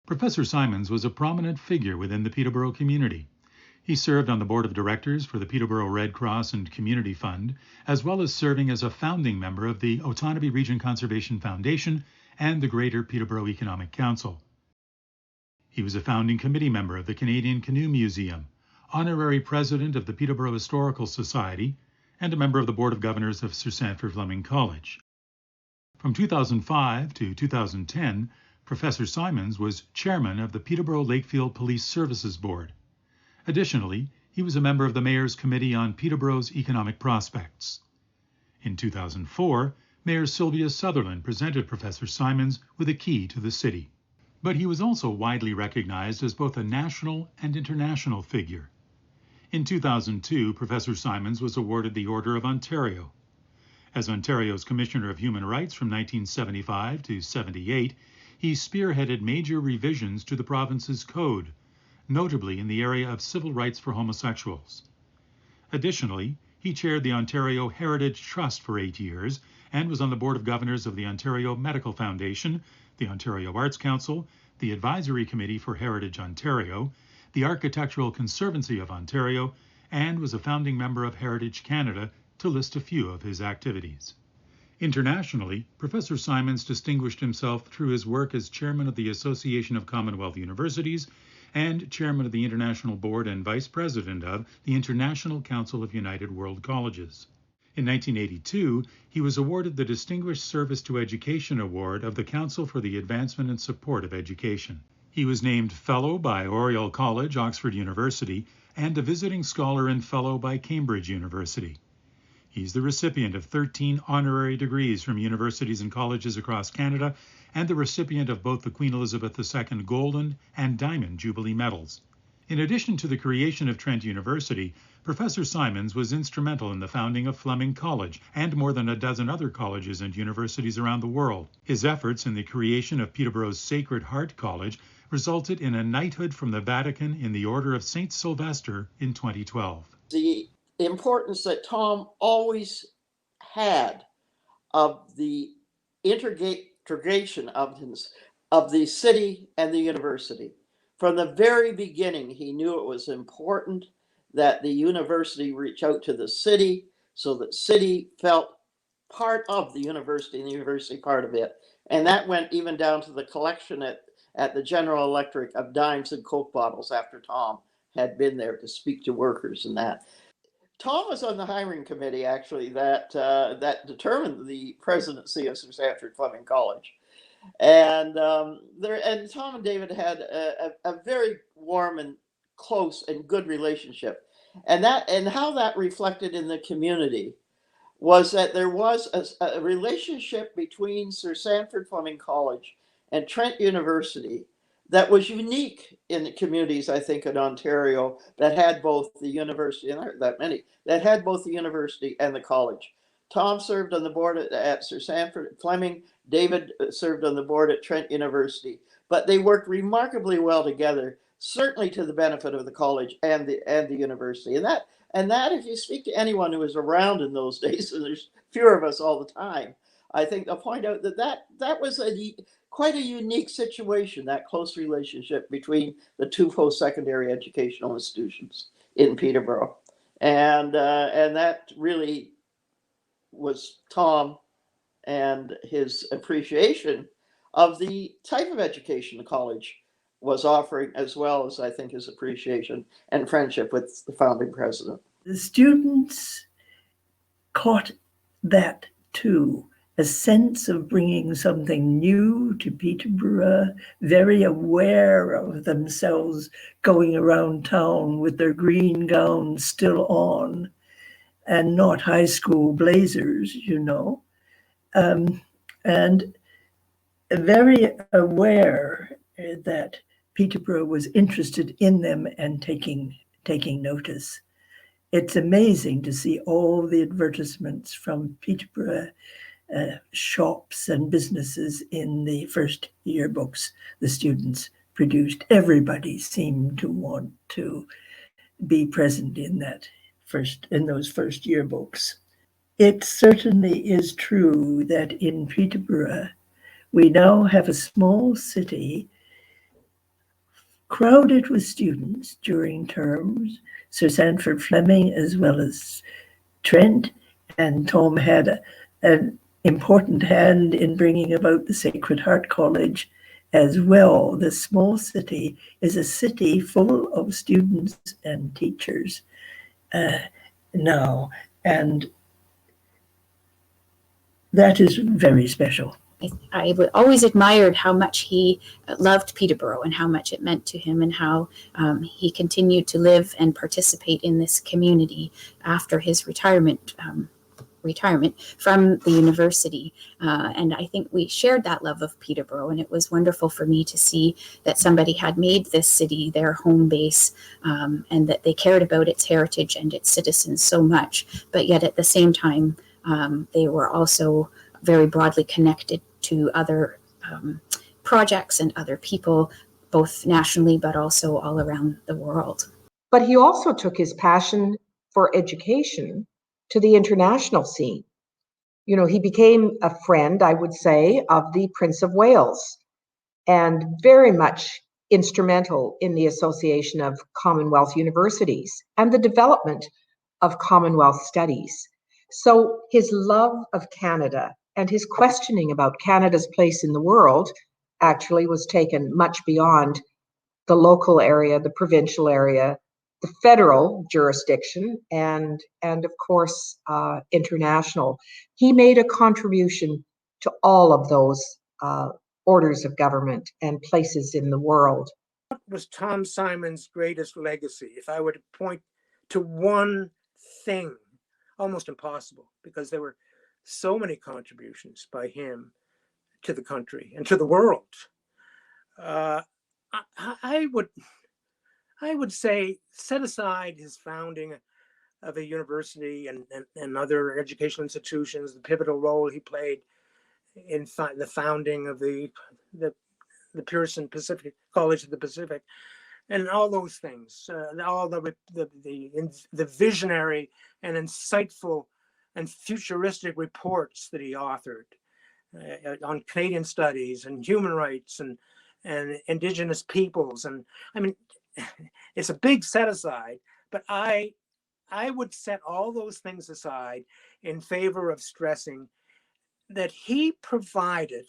Professor Symons was a prominent figure within the Peterborough community. He served on the board of directors for the Peterborough Red Cross and Community Fund, as well as serving as a founding member of the Otonabee Region Conservation Foundation and the Greater Peterborough Economic Council. He was a founding committee member of the Canadian Canoe Museum, honorary president of the Peterborough Historical Society, and a member of the Board of Governors of Sir Sanford Fleming College. From 2005 to 2010, Professor Symons was chairman of the Peterborough Lakefield Police Services Board. Additionally, he was a member of the Mayor's Committee on Peterborough's Economic Prospects. In 2004, Mayor Sylvia Sutherland presented Professor Symons with a key to the city. But he was also widely recognized as both a national and international figure. In 2002, Professor Symons was awarded the Order of Ontario. As Ontario's Commissioner of Human Rights from 1975 to 78, he spearheaded major revisions to the province's code, notably in the area of civil rights for homosexuals. Additionally, he chaired the Ontario Heritage Trust for 8 years and was on the Board of Governors of the Ontario Medical Foundation, the Ontario Arts Council, the Advisory Committee for Heritage Ontario, the Architectural Conservancy of Ontario, and was a founding member of Heritage Canada, to list a few of his activities. Internationally, Professor Symons distinguished himself through his work as chairman of the Association of Commonwealth Universities and chairman of the International Board and vice president of the International Council of United World Colleges. In 1982, he was awarded the Distinguished Service to Education Award of the Council for the Advancement and Support of Education. He was named Fellow by Oriel College, Oxford University, and a Visiting Scholar and Fellow by Cambridge University. He's the recipient of 13 honorary degrees from universities and colleges across Canada and the recipient of both the Queen Elizabeth II Golden and Diamond Jubilee Medals. In addition to the creation of Trent University, Professor Symons was instrumental in the founding of Fleming College and more than a dozen other colleges and universities around the world. His efforts in the creation of Peterborough's Sacred Heart College resulted in a knighthood from the Vatican in the Order of St. Sylvester in 2012. The importance that Tom always had of the integration of the city and the university. From the very beginning, he knew it was important that the university reach out to the city so that city felt part of the university and the university part of it. And that went even down to the collection at the General Electric of dimes and Coke bottles after Tom had been there to speak to workers and that. Tom was on the hiring committee, actually, that determined the presidency of Sir Sanford Fleming College. And Tom and David had a very warm and close and good relationship. And how that reflected in the community was that there was a relationship between Sir Sanford Fleming College and Trent University that was unique in the communities, I think, in Ontario that had both the university, and there aren't that many, that had both the university and the college. Tom served on the board at Sir Sanford Fleming. David served on the board at Trent University. But they worked remarkably well together, certainly to the benefit of the college and the university. And that, if you speak to anyone who was around in those days, and there's fewer of us all the time, I think they'll point out that was quite a unique situation, that close relationship between the two post-secondary educational institutions in Peterborough. And that really was Tom and his appreciation of the type of education the college was offering, as well as, I think, his appreciation and friendship with the founding president. The students caught that too, a sense of bringing something new to Peterborough, very aware of themselves going around town with their green gowns still on and not high school blazers, and very aware that Peterborough was interested in them and taking notice. It's amazing to see all the advertisements from Peterborough shops and businesses in the first yearbooks the students produced. Everybody seemed to want to be present in those first yearbooks. It certainly is true that in Peterborough, we now have a small city crowded with students during terms. Sir Sanford Fleming, as well as Trent, and Tom had an important hand in bringing about the Sacred Heart College as well. The small city is a city full of students and teachers now, and that is very special. I always admired how much he loved Peterborough and how much it meant to him, and how he continued to live and participate in this community after his retirement from the university. And I think we shared that love of Peterborough, and it was wonderful for me to see that somebody had made this city their home base, and that they cared about its heritage and its citizens so much, but yet at the same time, they were also very broadly connected to other projects and other people, both nationally but also all around the world. But he also took his passion for education to the international scene. You know, he became a friend, I would say, of the Prince of Wales, and very much instrumental in the association of Commonwealth universities and the development of Commonwealth studies. So his love of Canada and his questioning about Canada's place in the world actually was taken much beyond the local area, the provincial area, the federal jurisdiction, and of course, international. He made a contribution to all of those orders of government and places in the world. What was Tom Symons' greatest legacy? If I were to point to one thing, almost impossible, because there were so many contributions by him to the country and to the world. I would say set aside his founding of a university and other educational institutions, the pivotal role he played in the founding of the Pearson Pacific College of the Pacific, and all those things, all the visionary and insightful and futuristic reports that he authored on Canadian studies and human rights and Indigenous peoples. And I mean, it's a big set aside, but I would set all those things aside in favor of stressing that he provided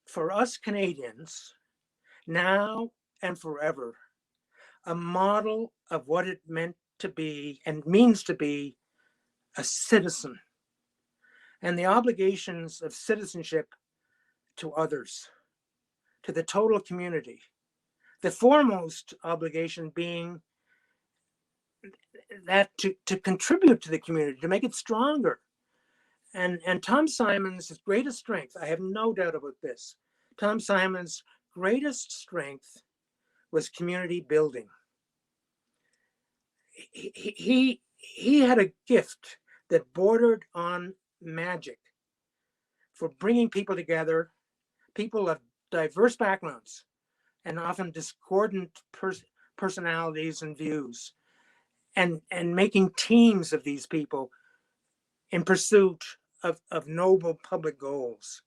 for us Canadians now and forever a model of what it meant to be and means to be a citizen, and the obligations of citizenship to others, to the total community. The foremost obligation being that to contribute to the community, to make it stronger. And Tom Symons' greatest strength, I have no doubt about this, Tom Symons' greatest strength was community building. He had a gift that bordered on magic for bringing people together, people of diverse backgrounds and often discordant personalities and views, and making teams of these people in pursuit of noble public goals.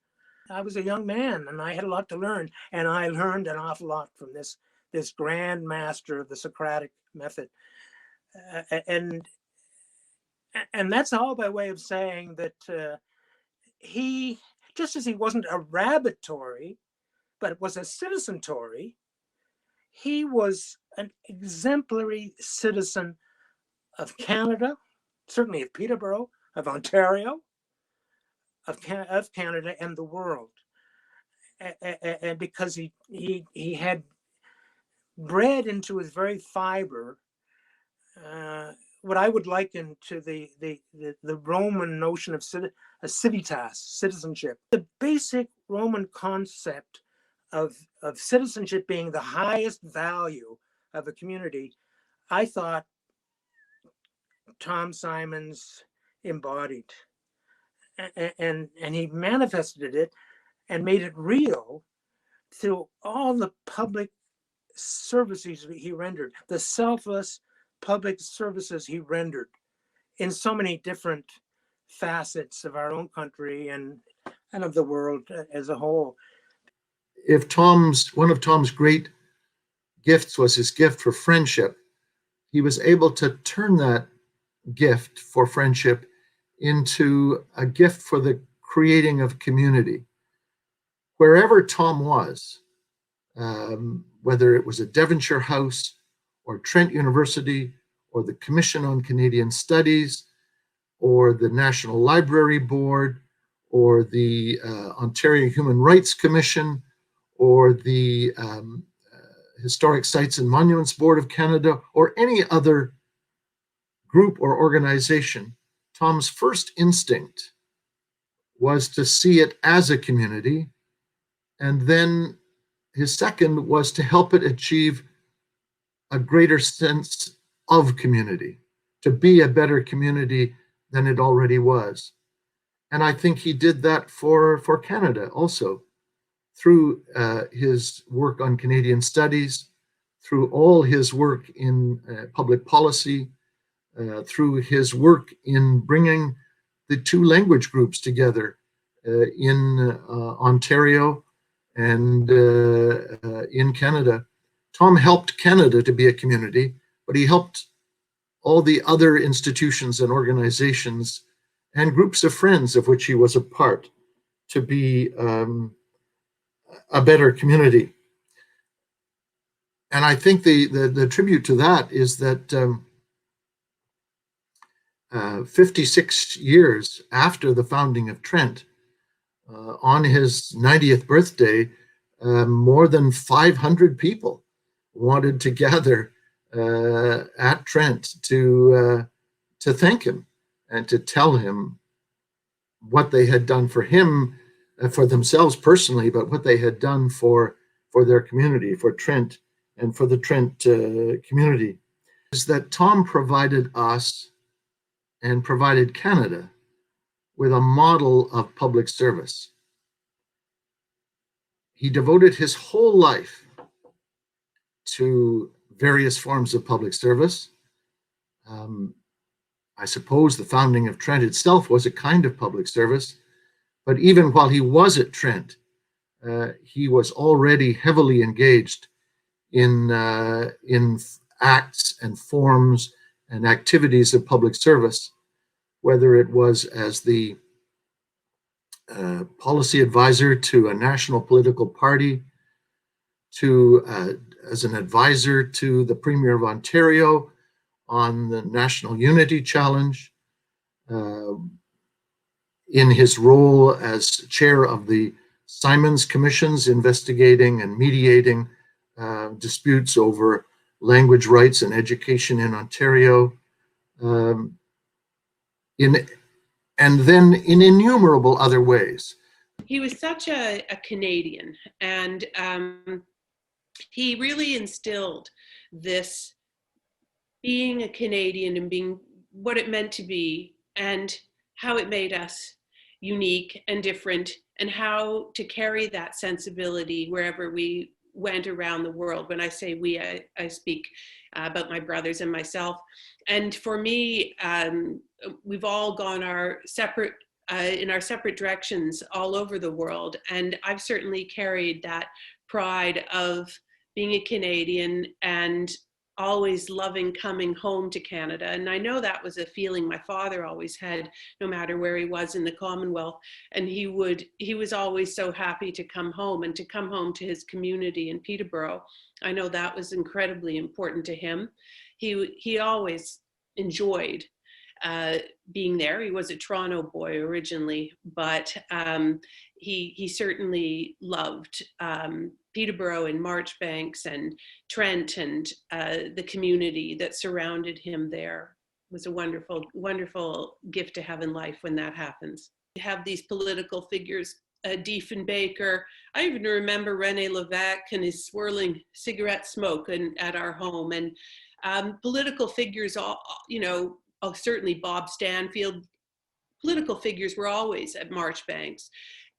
I was a young man and I had a lot to learn, and I learned an awful lot from this grand master of the Socratic method. And that's all by way of saying that he, just as he wasn't a rabbit Tory, but was a citizen Tory, he was an exemplary citizen of Canada, certainly of Peterborough, of Ontario, of Canada and the world. And because he had bred into his very fiber what I would liken to the Roman notion of civitas, citizenship. The basic Roman concept of citizenship being the highest value of a community, I thought Tom Symons embodied. And he manifested it and made it real through all the public services he rendered, the selfless public services he rendered in so many different facets of our own country and of the world as a whole. If one of Tom's great gifts was his gift for friendship, he was able to turn that gift for friendship into a gift for the creating of community. Wherever Tom was, whether it was a Devonshire House or Trent University or the Commission on Canadian Studies or the National Library Board or the Ontario Human Rights Commission or the Historic Sites and Monuments Board of Canada or any other group or organization, Tom's first instinct was to see it as a community, and then his second was to help it achieve a greater sense of community, to be a better community than it already was. And I think he did that for Canada also, through his work on Canadian studies, through all his work in public policy, through his work in bringing the two language groups together in Ontario and in Canada. Tom helped Canada to be a community, but he helped all the other institutions and organizations and groups of friends of which he was a part to be a better community. And I think the tribute to that is that 56 years after the founding of Trent, on his 90th birthday, more than 500 people wanted to gather at Trent to thank him and to tell him what they had done for him, for themselves personally, but what they had done for their community, for Trent and for the Trent community. Is that Tom provided us and provided Canada with a model of public service. He devoted his whole life to various forms of public service. I suppose the founding of Trent itself was a kind of public service, but even while he was at Trent, he was already heavily engaged in acts and forms and activities of public service, whether it was as the policy advisor to a national political party, to as an advisor to the Premier of Ontario on the National Unity Challenge, in his role as chair of the Symons Commissions investigating and mediating disputes over language rights and education in Ontario, and then in innumerable other ways. He was such a Canadian, and he really instilled this being a Canadian and being what it meant to be and how it made us unique and different, and how to carry that sensibility wherever we went around the world. When I say we, I speak about my brothers and myself. And for me, we've all gone our separate in our separate directions all over the world. And I've certainly carried that pride of being a Canadian and always loving coming home to Canada. And I know that was a feeling my father always had, no matter where he was in the Commonwealth. And he was always so happy to come home and to come home to his community in Peterborough. I know that was incredibly important to him. He always enjoyed being there. He was a Toronto boy originally, but he certainly loved Peterborough and Marchbanks and Trent and the community that surrounded him there. It was a wonderful, wonderful gift to have in life when that happens. You have these political figures, Diefenbaker. I even remember René Lévesque and his swirling cigarette smoke at our home. And political figures, certainly Bob Stanfield. Political figures were always at Marchbanks.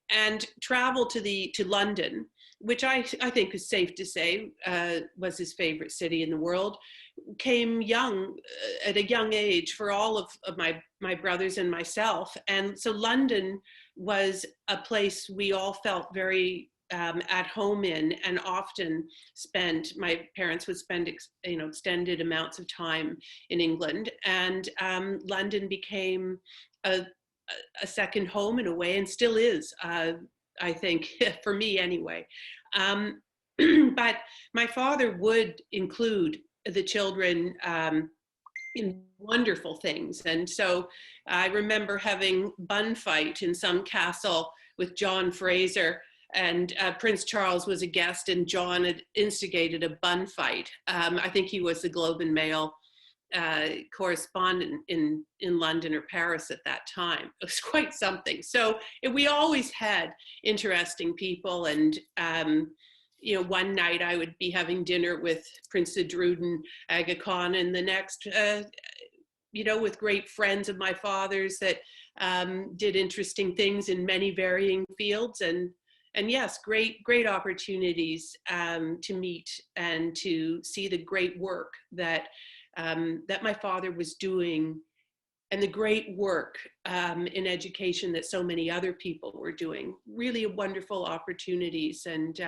And travel to London, which I think is safe to say was his favorite city in the world, came at a young age for all of my brothers and myself. And so London was a place we all felt very at home in, and often my parents would spend extended amounts of time in England, and London became a second home in a way, and still is, I think, for me anyway. But my father would include the children in wonderful things. And so I remember having bun fight in some castle with John Fraser, and Prince Charles was a guest, and John had instigated a bun fight. I think he was the Globe and Mail correspondent in London or Paris at that time. It was quite something. So we always had interesting people, and one night I would be having dinner with Prince Edrúd and Aga Khan, and the next, with great friends of my father's that did interesting things in many varying fields, and yes, great opportunities to meet and to see the great work that my father was doing, and the great work in education that so many other people were doing. Really wonderful opportunities, and